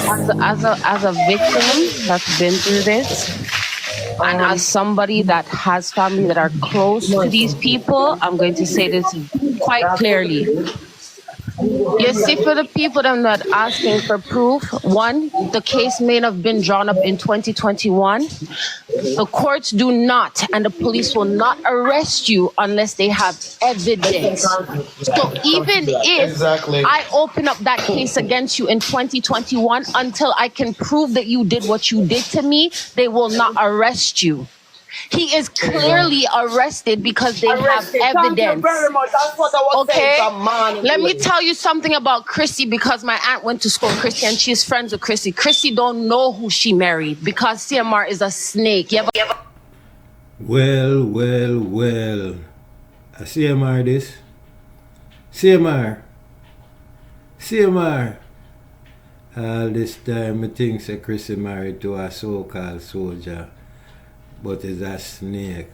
As a victim that's been through this, and as somebody that has family that are close to these people, I'm going to say this quite clearly. You see, for the people that are not asking for proof, one, the case may have been drawn up in 2021. The courts do not, and the police will not arrest you unless they have evidence. So even if I open up that case against you in 2021, until I can prove that you did what you did to me, they will not arrest you. He is clearly arrested because they have evidence. Thank you very much. That's what I was saying. Let me tell you something about Chrissy, because my aunt went to school with Chrissy and she's friends with Chrissy. Chrissy don't know who she married because CMR is a snake. Well. A CMR this. CMR. All this time I think say Chrissy married to a so-called soldier, but is a snake.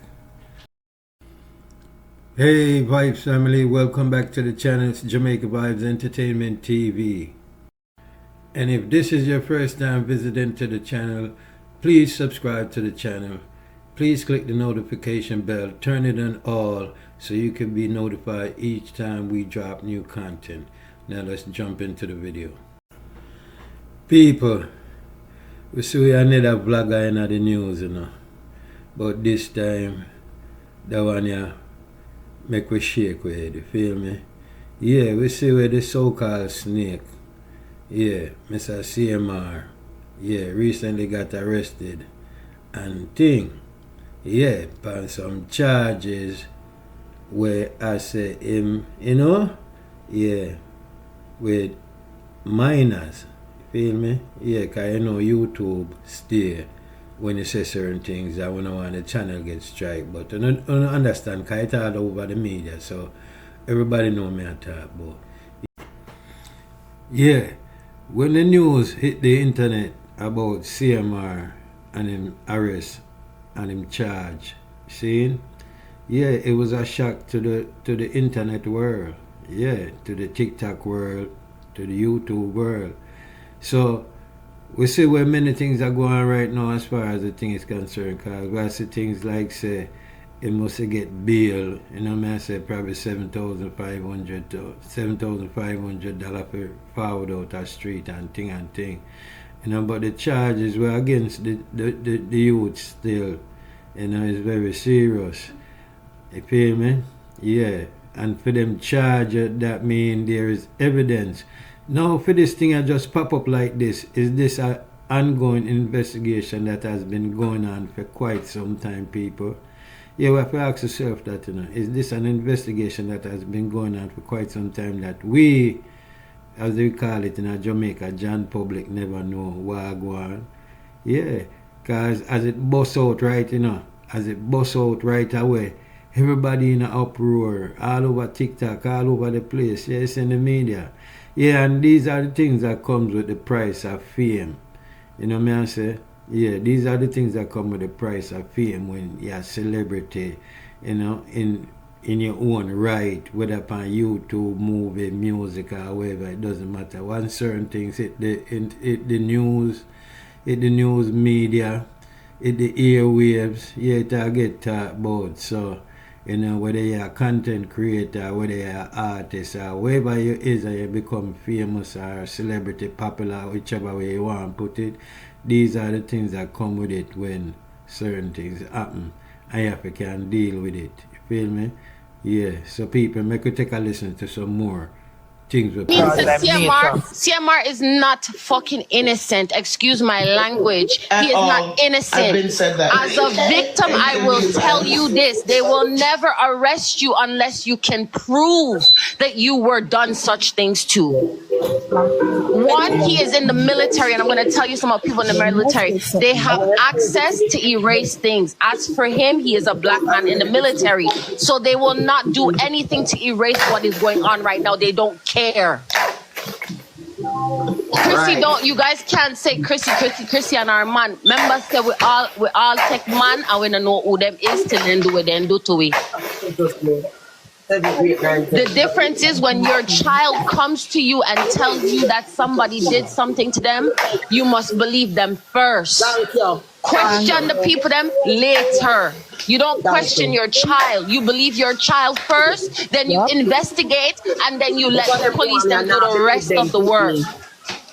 Hey Vibes family, welcome back to the channel. It's Jamaica Vibes Entertainment TV. And if this is your first time visiting to the channel, please subscribe to the channel. Please click the notification bell, turn it on all so you can be notified each time we drop new content. Now let's jump into the video. People, we see another vlogger in the news, you know. But this time, that one yeah, make we shake with it, you feel me? Yeah, we see where the so-called snake, yeah, Mr. CMR, yeah, recently got arrested and thing, yeah, on some charges where I say him, you know, yeah, with minors, you feel me? Yeah, cause you know YouTube stay when you say certain things that we don't want the channel get strike, but I don't understand because it's all over the media, so everybody know me I talk about. Yeah, when the news hit the internet about CMR and him arrest and him charge, see? Yeah, it was a shock to the internet world, yeah, to the TikTok world, to the YouTube world. So we see where many things are going on right now as far as the thing is concerned, because we see things like, say, it must get bail, you know, I say probably $7,500 for Foward out the street and thing. You know, but the charges were against the youth still, you know, it's very serious. You feel me? Yeah. And for them charge, that mean there is evidence. Now, for this thing I just pop up like this, is this an ongoing investigation that has been going on for quite some time, people? Yeah, we have to ask yourself that, you know, is this an investigation that has been going on for quite some time that we, as we call it in Jamaica, John public never know what go on? Yeah, because as it busts out right, you know, as it busts out right away, everybody in an uproar, all over TikTok, all over the place, yes, in the media. Yeah, and these are the things that comes with the price of fame. You know what I say? Yeah, these are the things that come with the price of fame when you're a celebrity, you know, in your own right, whether upon YouTube, movie, music, or whatever, it doesn't matter. One certain things hit the news, media, hit the airwaves, yeah, it get talked about. So, you know, whether you're a content creator, whether you're an artist, or wherever you is, and you become famous or celebrity, popular, whichever way you want to put it, these are the things that come with it when certain things happen, and you have to can deal with it. You feel me? Yeah, so people, make you take a listen to some more things with CMR is not fucking innocent. Excuse my language. He is not innocent. I've been said that. As a victim, I will tell you this. They will never arrest you unless you can prove that you were done such things to. One, he is in the military, and I'm going to tell you some of people in the military. They have access to erase things. As for him, he is a black man in the military. So they will not do anything to erase what is going on right now. They don't care. Chrissy, don't, you guys can't say Chrissy and our man. Remember, say we all take man and we don't know who them is till then do what they do to we. The difference is when your child comes to you and tells you that somebody did something to them, you must believe them first. Question the people them later. You don't question your child. You believe your child first, then you investigate, and then you let the police then do the rest of the work.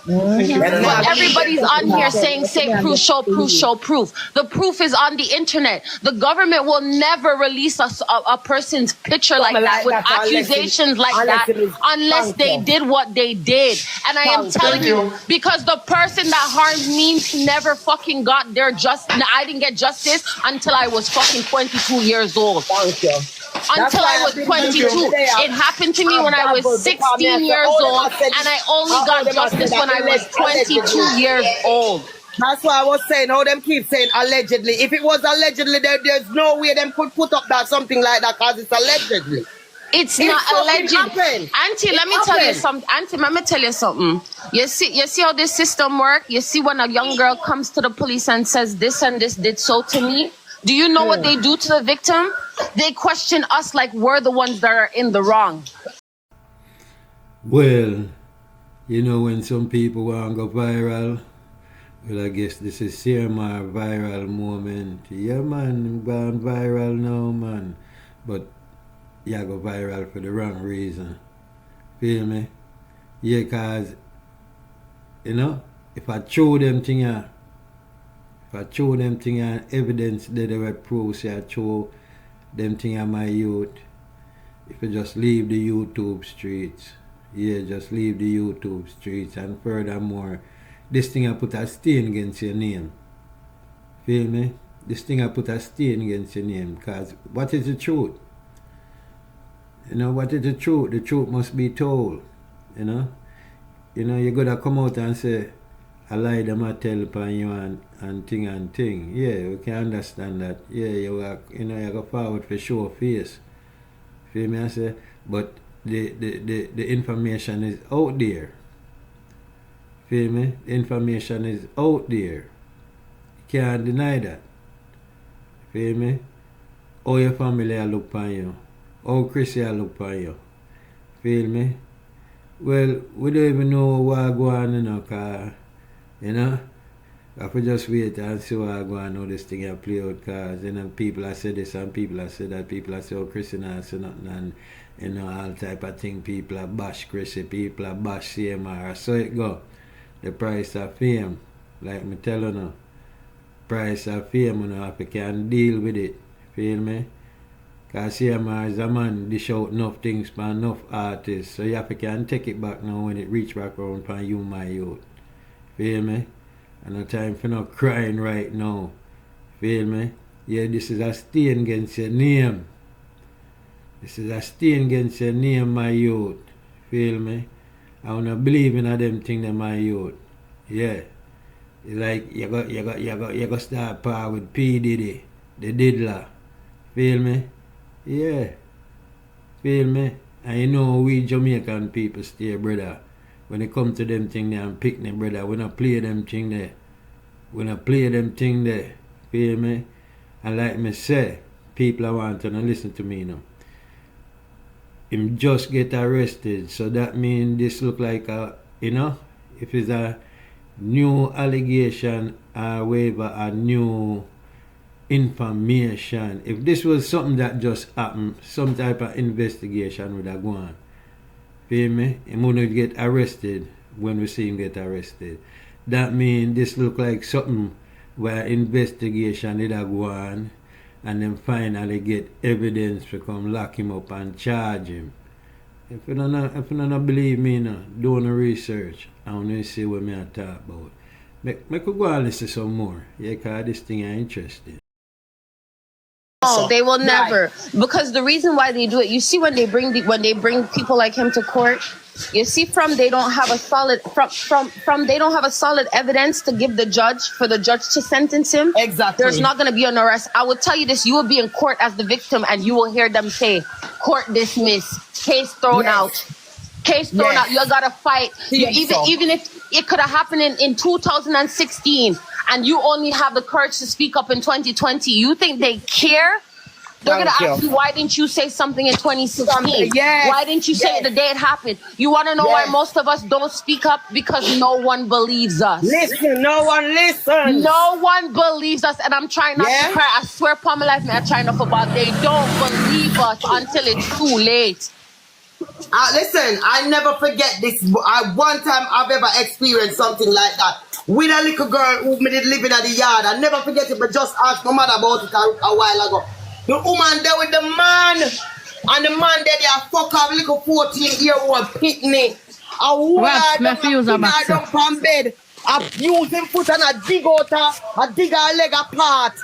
But everybody's on here saying, say proof, show proof, show proof. The proof is on the internet. The government will never release a person's picture like that with accusations like that unless they did what they did. And I am telling you, because the person that harmed me never fucking got their justice. I didn't get justice until I was fucking 22 years old. Until I was 22. It happened to me when I was 16 years old, and I only got justice when I was 22 years old. That's why I was saying, how them keep saying allegedly. If it was allegedly, there's no way them could put up that something like that because it's allegedly. It's not alleged. Auntie, let me tell you something. Auntie, let me tell you something. You see how this system works? You see when a young girl comes to the police and says this and this did so to me? Do you know what they do to the victim? They question us like we're the ones that are in the wrong. Well, you know when some people want to go viral, well, I guess this is CMR viral moment. Yeah, man, gone viral now, man. But you go viral for the wrong reason. Feel me? Yeah, cause, you know, if I show them thing out, if I show them thing and evidence that they were proof, say I show them thing on my youth, if you just leave the YouTube streets, yeah, just leave the YouTube streets, and furthermore, this thing I put a stain against your name. Feel me? This thing I put a stain against your name, because what is the truth? You know, what is the truth? The truth must be told, you know? You know, you gotta come out and say, I lie them I tell upon you and thing. Yeah, we can understand that. Yeah, you go forward for show face. Feel me? I say, but the information is out there. Feel me? The information is out there. You can't deny that. Feel me? All your family look upon you. All CHRISSY look upon you. Feel me? Well, we don't even know what going on, you know, cause you know, if we just wait and see what I go and know this thing and play out, because, you know, people have said this and people have said that, people have said, oh, CHRISSY not say nothing, and, you know, all type of thing, people have bash CHRISSY, people have bash CMR, so it go. The price of fame, like me tell you now, price of fame, you know, if you can deal with it, feel me? Because CMR is a man, dish out enough things for enough artists, so you have to can take it back now when it reach back around for you, my youth. Feel me? And no time for no crying right now. Feel me? Yeah, this is a stain against your name. This is a stain against your name, my youth. Feel me? I wanna believe in them things, my youth. Yeah. It's like you go start par with P. Diddy, the diddler. Feel me? Yeah. Feel me? And you know we Jamaican people stay, brother. When it come to them thing there and picnic, brother, we not play them thing there. We not play them thing there. Feel me? And like me say, people want to listen to me now. Him just get arrested, so that means this look like a, you know, if it's a new allegation or whatever, a new information. If this was something that just happened, some type of investigation would have gone. Feel me? He wouldn't get arrested when we see him get arrested. That means this look like something where investigation did go on and then finally get evidence to come lock him up and charge him. If you don't believe me, no, do no research. I want to see what I talk about. I could go and listen some more. Yeah, because this thing is interesting. No, they will never, because the reason why they do it, you see, when they bring people like him to court, you see, they don't have a solid they don't have a solid evidence to give the judge for the judge to sentence him. Exactly. There's not going to be an arrest. I will tell you this: you will be in court as the victim, and you will hear them say, "Court dismissed, case thrown out." Case thrown out. You gotta fight. Even if it could have happened in 2016 and you only have the courage to speak up in 2020, you think they care? They're going to Thank ask you. you, why didn't you say something in 2016? Yes. Why didn't you say it the day it happened? You want to know why Yes. most of us don't speak up? Because no one believes us. Listen, no one listens. No one believes us, and I'm trying not to cry. I swear upon my life, man, I'm trying not for about they don't believe us until it's too late. Listen, I never forget this. One time I've ever experienced something like that with a little girl who did live in the yard. I never forget it, but just asked my mother about it a while ago. The woman there with the man, and the man there, they fuck up little 14-year-old pitney. A woman jump on bed, I use him foot and I dig out her, dig her leg apart,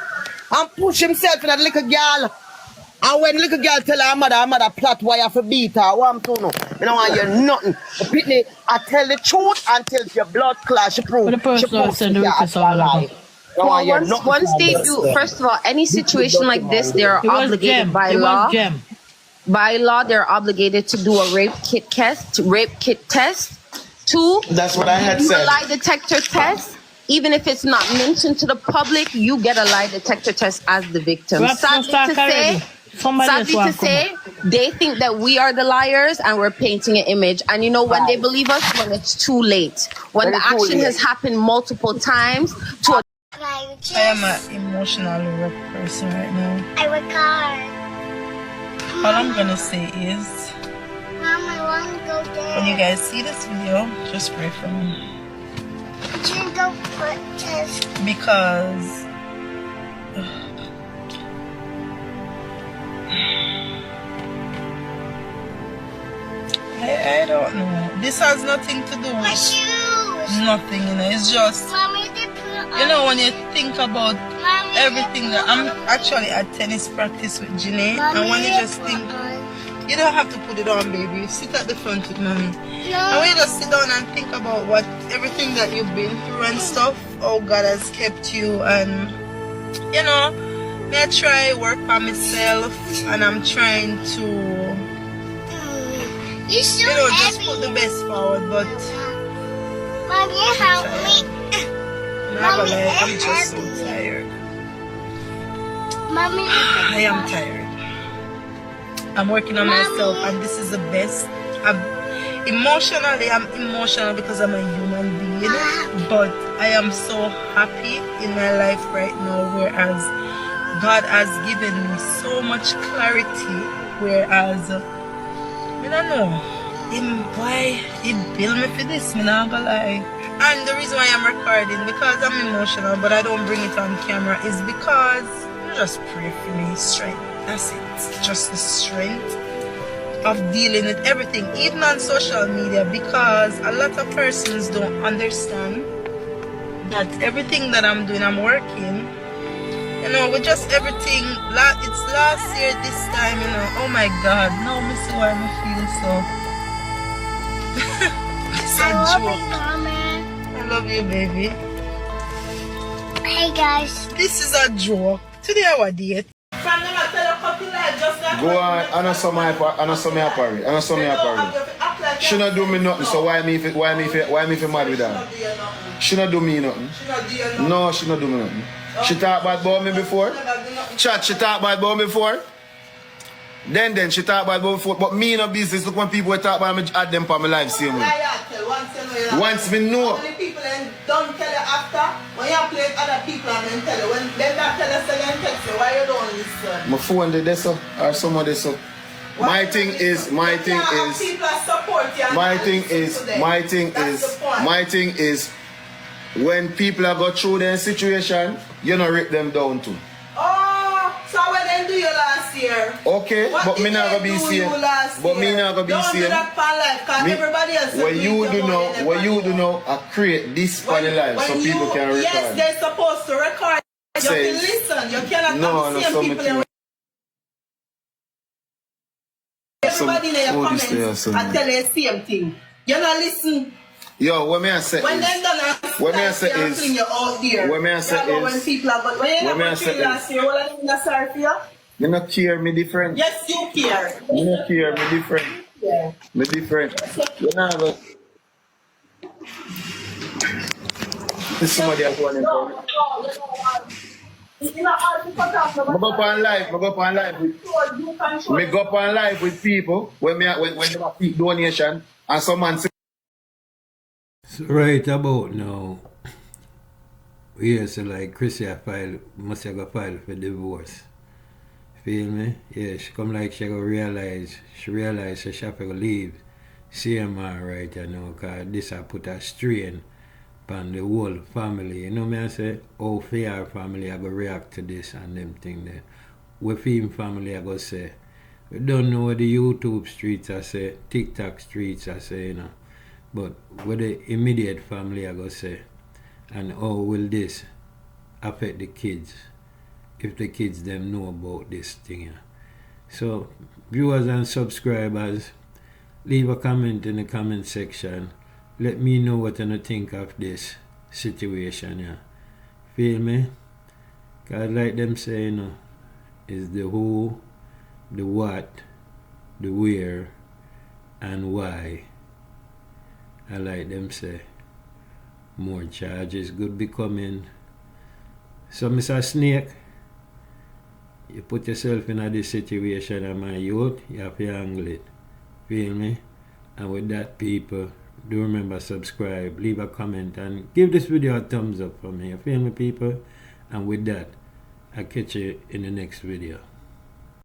and push himself in that little girl. And when little girl tell her mother plot why you for beat her, what I'm to know. You don't want to hear nothing. The pitney, I tell the truth until your blood clash. She prove. She prove once they do, first of all, any situation like this, they're obligated by law. By law, they're obligated to do a rape kit test. Two, that's what I had do said. A lie detector test. Even if it's not mentioned to the public, you get a lie detector test as the victim. Sadly to say, they think that we are the liars and we're painting an image. And you know when they believe us? When it's too late. When the action has happened multiple times. I am an emotionally rough person right now. I work hard. All I'm gonna say is, Mom, I want to go there. When you guys see this video, just pray for me. Go protest. Because I don't know. This has nothing to do with my shoes. Nothing, you know. It's just, Mommy, you know, when you think about everything that I'm actually at tennis practice with Janae, and when you just think, you don't have to put it on, baby. Sit at the front with mommy. No. And when you just sit down and think about what everything that you've been through and stuff, oh God has kept you, and you know, me I try work by myself, and I'm trying to, you know, just put the best forward. But Mommy, help me. I'm just so tired. Mommy, I am tired. I'm working on myself, and this is the best. Emotionally, I'm emotional because I'm a human being, but I am so happy in my life right now, whereas God has given me so much clarity, whereas I don't know why he built me for this, me not gonna lie. And the reason why I'm recording, because I'm emotional but I don't bring it on camera, is because you just pray for me, strength. That's it. Just the strength of dealing with everything, even on social media, because a lot of persons don't understand that everything that I'm doing, I'm working, you know, with just everything. It's last year this time, you know. Oh my God, now I see why I feel so. It's a joke. I love you, baby. Hey guys, this is a joke. Today our date. Go on, I know some apparel. She not do me nothing, so why me if mad with her? She not do me nothing. No, she not do me nothing. She talk about me before. Chat, she talk about me before. Then she talk about me before. But me no business. Look when people talk about me, add them for my life same way. Once me know. Don't tell you after. When you play with other people and then tell you. When they not tell you, say you text you, why you don't listen? My phone did this up or some of this up. My thing is when people are go through their situation, you know rip them down too. Oh, so when they do you last year? Okay, what but me not gonna be same. But me not gonna be don't same. Do that for life, cause everybody else. What you do now, I create this for the life so people can record. Yes, they're supposed to record. You can listen. You cannot have the same people. Everybody in your comments and tell you the same thing. You not listen. Yo, what me I say when is, them done what me I say is, you out there. What me I say is, when people are going, when you not going last year, what are you sorry for you? Me not care, me different. Yes, you care. Me not care, me different. Yeah. Me different. You know, but this somebody else want to I go up on live. I go up on live with. Me go up on live with people when they have peak donation and someone say. So right about now, we hear so like CHRISSY must have file for divorce. Feel me? Yeah, she come like she realize she have to leave CMR right now, cause this I put a strain upon the whole family. You know me I say, how fair family I go react to this and them thing there. We film family I go say, we don't know what the YouTube streets I say, TikTok streets I say, you know. But what the immediate family I go say, and how will this affect the kids if the kids them know about this thing here. So viewers and subscribers, leave a comment in the comment section. Let me know what you think of this situation here. Feel me? Cause like them say, you know, is the who, the what, the where, and why. I like them say, more charges could be coming. So Mr. Snake, you put yourself in this situation and my youth, you have to handle it. Feel me? And with that, people, do remember subscribe, leave a comment, and give this video a thumbs up for me. You feel me, people? And with that, I'll catch you in the next video.